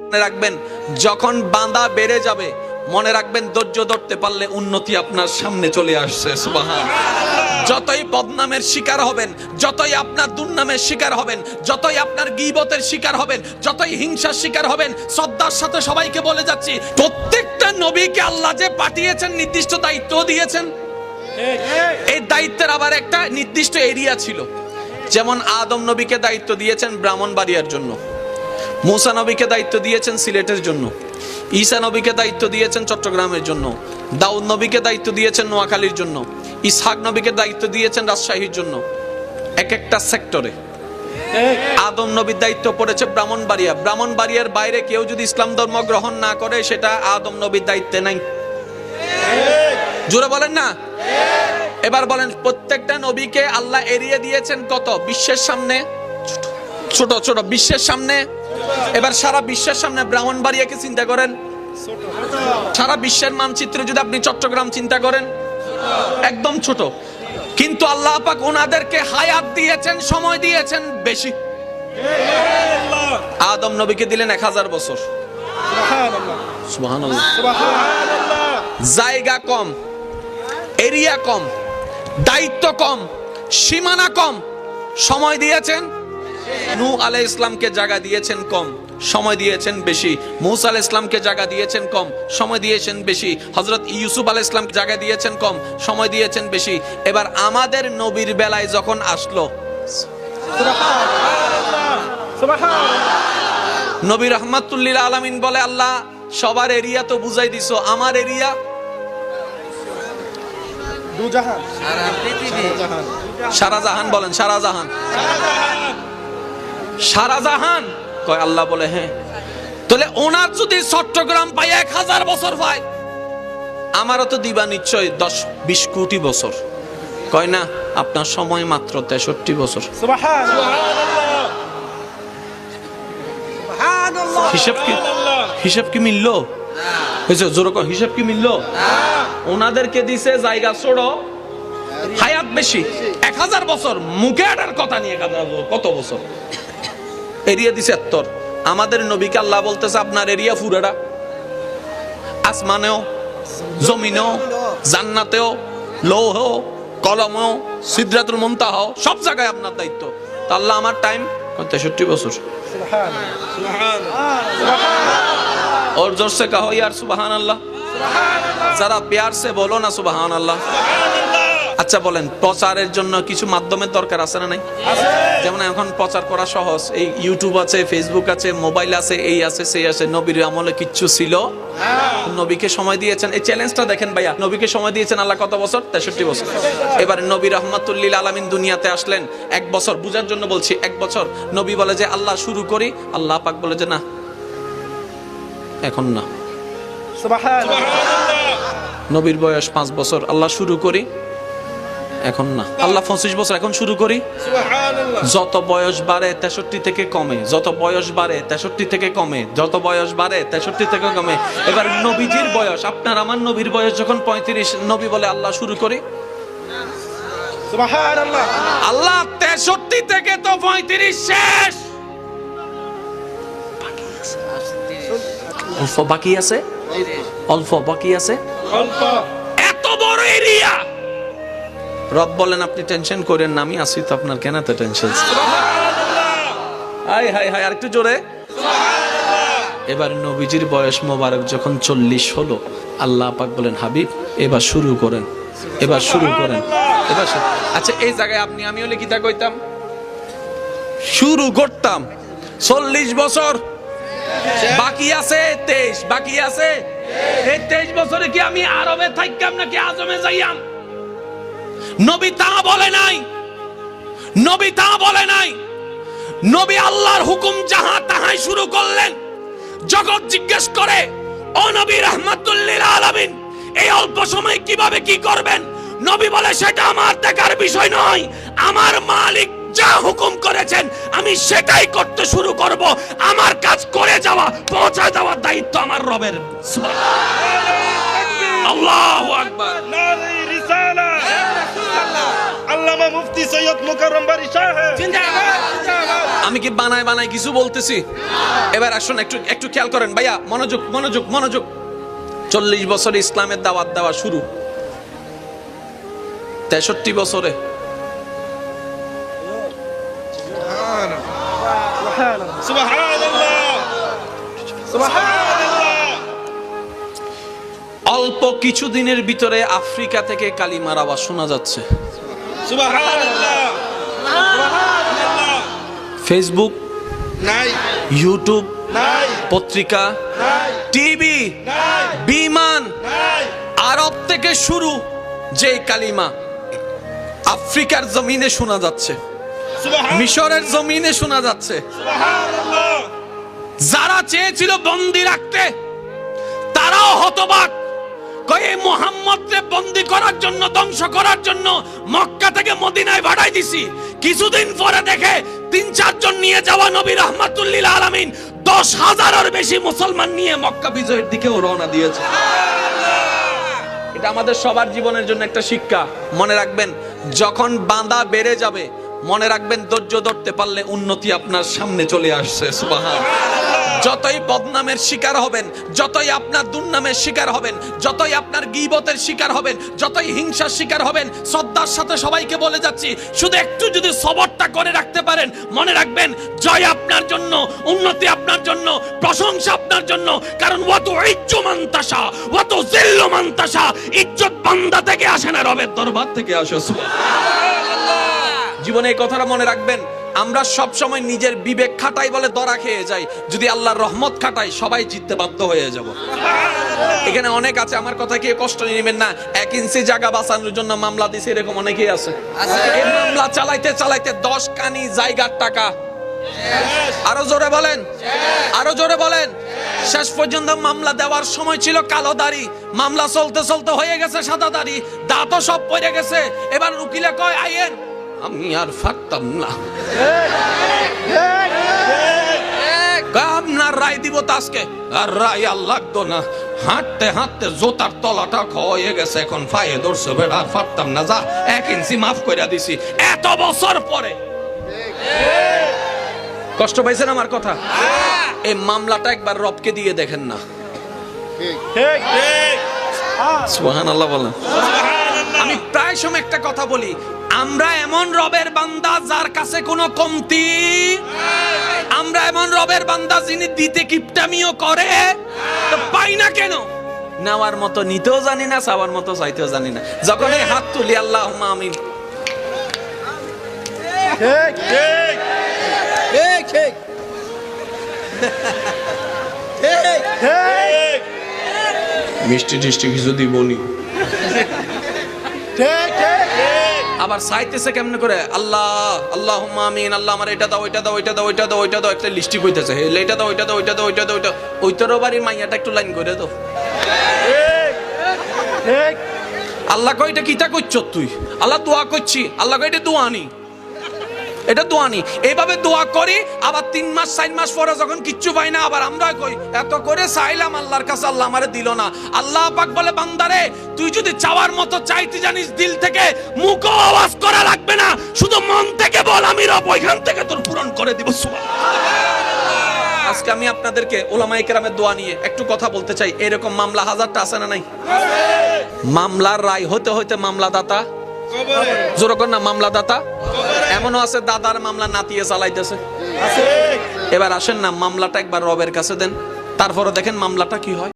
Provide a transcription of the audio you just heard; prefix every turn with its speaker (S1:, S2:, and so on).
S1: মনে রাখবেন, যখন বাঁধা বেড়ে যাবে মনে রাখবেন ধৈর্য ধরতে পারলে উন্নতি আপনার সামনে চলে আসছে। সুবহানাল্লাহ। যতই বদনামের শিকার হবেন, যতই আপনার দুর্নামের শিকার হবেন, যতই আপনার গীবতের শিকার হবেন, যতই হিংসার শিকার হবেন, শ্রদ্ধার সাথে সবাইকে বলে যাচ্ছি, প্রত্যেকটা নবীকে আল্লাহ যে পাঠিয়েছেন নির্দিষ্ট দায়িত্ব দিয়েছেন। এই দায়িত্বের আবার একটা নির্দিষ্ট এরিয়া ছিল। যেমন আদম নবীকে দায়িত্ব দিয়েছেন ব্রাহ্মণবাড়িয়ার জন্য, মুসা নবীকে দায়িত্ব দিয়েছেন সিলেটের জন্য, ঈসা নবীকে দায়িত্ব দিয়েছেন চট্টগ্রামের জন্য, দাউদ নবীকে দায়িত্ব দিয়েছেন নোয়াখালীর জন্য, ইসহাক নবীকে দায়িত্ব দিয়েছেন রাজশাহীর জন্য। এক একটা সেক্টরে আদম নবীর দায়িত্ব পড়েছে ব্রাহ্মণবাড়িয়া। ব্রাহ্মণবাড়িয়ার বাইরে কেউ যদি ইসলাম ধর্ম গ্রহণ না করে সেটা আদম নবীর দায়িত্বে নাই। জোরে বলেন না। এবার বলেন, প্রত্যেকটা নবীকে আল্লাহ এরিয়া দিয়েছেন কত? বিশ্বের সামনে ছোট ছোট, বিশ্বের সামনে। এবার সারা বিশ্বের সামনে ব্রাহ্মণবাড়িয়াকে চিন্তা করেন, সারা বিশ্বের মানচিত্রে যদি আপনি চট্টগ্রাম চিন্তা করেন, একদম ছোট। কিন্তু আল্লাহ পাক ওনাদেরকে হায়াত দিয়েছেন, সময় দিয়েছেন বেশি। আদম নবীকে দিলেন 1000 বছর। সুবহানাল্লাহ। জায়গা কম, এরিয়া কম, দায়িত্ব কম, সীমানা কম, সময় দিয়েছেন। নূহ আলাইহিস সালামকে জায়গা দিয়েছেন কম, সময় দিয়েছেন বেশি। মুসা আলাইহিস সালামকে জায়গা দিয়েছেন কম, সময় দিয়েছেন বেশি। হযরত ইউসুফ আলাইহিস সালামকে জায়গা দিয়েছেন কম, সময় দিয়েছেন বেশি। এবার আমাদের নবীর বেলায় যখন আসলো, নবী রাহমাতুল লিল আলামিন বলে, আল্লাহ সবার এরিয়া তো বুঝাই দিছো, আমার এরিয়া সারা জাহান। বলেন সারা জাহান। সারা জাহান কয় আল্লাহ বলে হ্যাঁ। তাহলে ওনার যদি চট্টগ্রাম পায় 1000 বছর পায়, আমারও তো দিবা নিশ্চয় 10-20 কোটি বছর। কয় না, আপনার সময় মাত্র 63 বছর। হিসাব কি মিললো? হিসাব কি মিললো? ওনাদেরকে দিছে জায়গা ছোট, হায়াত বেশি, 1000 বছর। মুখে আটার কথা নিয়ে কত বছর এরিয়া দিছে 70। আমাদের নবীকে আল্লাহ বলতেছে আপনার এরিয়া পুরাটা, আসমানেও, জমিনেও, জান্নাতেও, লৌহেও, কলমেও, সিদরাতুল মুনতাহাও, সব জায়গায় আপনার দায়িত্ব। তা আল্লাহ আমার টাইম 63 বছর। और जोर से कहो यार सुबहान अल्लाह, जरा प्यार से बोलो ना सुबहान अल्लाह। আচ্ছা বলেন, প্রচারের জন্য কিছু মাধ্যমের দরকার আছে না নাই? যেমন এখন প্রচার করা সহজ, এই ইউটিউব আছে, ফেসবুক আছে, মোবাইল আছে, এই আছে সেই আছে। নবীর আমলে কিচ্ছু ছিল? নবীকে সময় দিয়েছেন। এই চ্যালেঞ্জটা দেখেন ভাইয়া, নবীকে সময় দিয়েছেন আল্লাহ কত বছর? 63 বছর। এবার নবী রাহমাতুল লিল আলামিন দুনিয়াতে আসলেন 1 বছর, বুঝার জন্য বলছি 1 বছর। নবী বলে যে আল্লাহ শুরু করি, আল্লাহ পাক বলে যে না, এখন না। নবীর বয়স 5 বছর, আল্লাহ শুরু করি, এখন না। আল্লাহ 25 বছর, এখন শুরু করি। যত বয়স বাড়ে 63 থেকে কমে, যত বয়স বাড়ে 63 থেকে কমে, যত বয়স বাড়ে 63 থেকে কমে। এবার নবীজির বয়স, আপনার আমার নবীর বয়স যখন 35, নবী বলে আল্লাহ শুরু করি। আল্লাহ 63 থেকে তো 35 শেষ, অল্প বাকি আছে, অল্প বাকি আছে, এত বড় এরিয়া। রব বলেন আপনি টেনশন করেন না, আমি আছি তো আপনার, কেন এত টেনশন? হাই হাই হাই, আরেকটু জোরে। এবার নবীজির বয়স মোবারক যখন 40 হলো, আল্লাহ পাক বলেন হাবিব এবার শুরু করেন, এবার শুরু করেন, এবার। আচ্ছা এই জায়গায় আপনি আমি হলে কিতা কইতাম? শুরু করতাম। 40 বছর বাকি আছে, 23 বাকি আছে। এই 23 বছরে কি আমি আরবে থাকতাম নাকি আজমে যাইয়াম? নবী তা বলে নাই, নবী তা বলে নাই। নবী আল্লাহর হুকুম যাহা তাহাই শুরু করলেন। জগৎ জিজ্ঞেস করে, ও নবী রাহমাতুল লিল আলামিন, এই অল্প সময় কিভাবে কি করবেন? নবী বলে সেটা আমার দেখার বিষয় নয়, আমার মালিক যা হুকুম করেছেন আমি সেটাই করতে শুরু করব। আমার কাজ করে যাওয়া, পৌঁছায় দেওয়ার দায়িত্ব আমার রবের। আল্লাহু আকবার।
S2: নারে রিসালাত। আল্লামা মুফতি সৈয়দ মুকাররম বারী সাহেব জিন্দাবাদ, জিন্দাবাদ।
S1: আমি কি বানায় বানায় কিছু বলতেছি? এবার আসুন একটু একটু খেয়াল করেন ভাইয়া, মনোযোগ মনোযোগ মনোযোগ। 40 বছরে ইসলামের দাওয়াত দেওয়া শুরু, 63 বছরে অল্প কিছু দিনের ভিতরে আফ্রিকা থেকে কালিমার আওয়াজ শোনা যাচ্ছে। ফেসবুক নাই, ইউটিউব নাই, পত্রিকা নাই, টিভি নাই, বিমান নাই, আরব থেকে শুরু যে কালিমা আফ্রিকার জমিনে শোনা যাচ্ছে, মিশরের জমিনে শোনা যাচ্ছে। যারা চেয়েছিল বন্দী রাখতে তারাও হতবাক। কয়ে মুহাম্মদকে বন্দী করার জন্য, ধ্বংস করার জন্য মক্কা থেকে মদিনায় পাঠাই দিছি। কিছুদিন পরে দেখে 3-4 জন নিয়ে যাওয়া নবী রাহমাতুল লিল আলামিন 10,000-এর বেশি মুসলমান নিয়ে মক্কা বিজয়ের দিকেও রওনা দিয়েছে। এটা আমাদের সবার জীবনের জন্য একটা শিক্ষা। মনে রাখবেন, যখন বাঁধা বেড়ে যাবে, মনে রাখবেন ধৈর্য ধরতে পারলে উন্নতি আপনার সামনে চলে আসছে। সুবহানাল্লাহ। যতই বদনামের শিকার হবেন, যতই আপনার দুর্নামের শিকার হবেন, যতই আপনার গীবতের শিকার হবেন, যতই হিংসার শিকার হবেন, শ্রদ্ধার সাথে সবাইকে বলে যাচ্ছি, শুধু একটু যদি সবরটা করে রাখতে পারেন, মনে রাখবেন জয় আপনার জন্য, উন্নতি আপনার জন্য, প্রশংসা আপনার জন্য। কারণ ওয়াতু ইজ্জু মান তাশা ওয়াতু জিল্লু মান তাশা। ইজ্জত বান্দা থেকে আসে না, রবের দরবার থেকে আসে। সুবহানাল্লাহ। জীবনে এই কথাটা মনে রাখবেন। আমরা সব সময় নিজের বিবেক খাটাই বলে ধরা খেয়ে যাই, যদি আল্লাহর রহমত খাটাই সবাই জিততে বাধ্য হয়ে যাব। এখানে অনেক আছে, আমার কথা কি কষ্ট নেবেন না। 1 ইঞ্চি জায়গা বাঁচানোর জন্য মামলা দিছে, এরকম অনেকেই আছে। এই মামলা চালাইতে চালাইতে 10 কানি জায়গার টাকা। আরো জোরে বলেন, আরো জোরে বলেন। শেষ পর্যন্ত মামলা দেওয়ার সময় ছিল কালো দাড়ি, মামলা চলতে চলতে হয়ে গেছে সাদা দাড়ি, দাঁতও সব পড়ে গেছে। এবার উকিলে কয় আইয়েন, আমি আর পারতাম না, আপনার রায় দিব তো আজকে। আর রায় আর লাগতো না, হাঁটতে হাঁটতে জোতার তলাটা ক্ষয়ে গেছে, এখন পায়ে ধরছে, বেড়া আর পারতাম না, যা 1 ইঞ্চি মাফ করে দিছি। এত বছর পরে কষ্ট পাইছেন আমার কথা? এই মামলাটা একবার রবকে দিয়ে দেখেন না। সুবহানাল্লাহ বলেন। আমি প্রায় সময় একটা কথা বলি, আমরা এমন রবের বান্দা যার কাছে কোনো কমতি, আমরা এমন রবের বান্দা যিনি দিতে কিপটামিও করে, তো পাই না কেন? নেওয়ার মতো নিতেও জানি না, চাওয়ার মতো চাইতেও জানি না। যখন এই হাত তুলি আল্লাহুম্মা আমিন, ঠিক ঠিক ঠিক ঠিক ঠিক, মিষ্টি টিষ্টি কিছু দিবনি, আবার চাইতেছে কেমনে করে, আল্লাহ আল্লাহুম্মা আমিন, আল্লাহ আমার এটা দাও, ওইটা দাও, ওইটা দাও, ওইটা দাও, ওইটা দাও, একটা লিস্টি কইতেছে, এটা দাও, ওইটা দাও, ওইটা দাও, ওইটা দাও, ওইটা ওইটারও বাড়ির মাইয়াটা একটু লাইন করে দাও। আল্লাহ কই এটা কিতা করছ তুই? আল্লাহ দোয়া করছি। আল্লাহ কই এটা দোয়া নি, এটা দোয়া নি। এইভাবে দোয়া করি, আবার 3 মাস 4 মাস পরে যখন কিচ্ছু পাই না, আবার আমরা কই এত করে চাইলাম আল্লাহর কাছে, আল্লাহ আমারে দিল না। আল্লাহ পাক বলে, বান্দারে তুই যদি চাওয়ার মতো চাইতে জানিস দিল থেকে, মুখে আওয়াজ করা লাগবে না, শুধু মন থেকে বল আমি রব, ওইখান থেকে তোর পূরণ করে দিব। সুবহানাল্লাহ। আজকে আমি আপনাদেরকে উলামায়ে কেরামের দোয়া নিয়ে একটু কথা বলতে চাই। এরকম মামলা হাজারটা আছে না নাই? মামলার রায় হতে হতে মামলাদাতা যেরকম না, মামলাদাতা এমনও আছে দাদার মামলা নাতিয়ে চালাইতেছে। এবার আসেন না, মামলাটা একবার রবের কাছে দেন, তারপরে দেখেন মামলাটা কি হয়।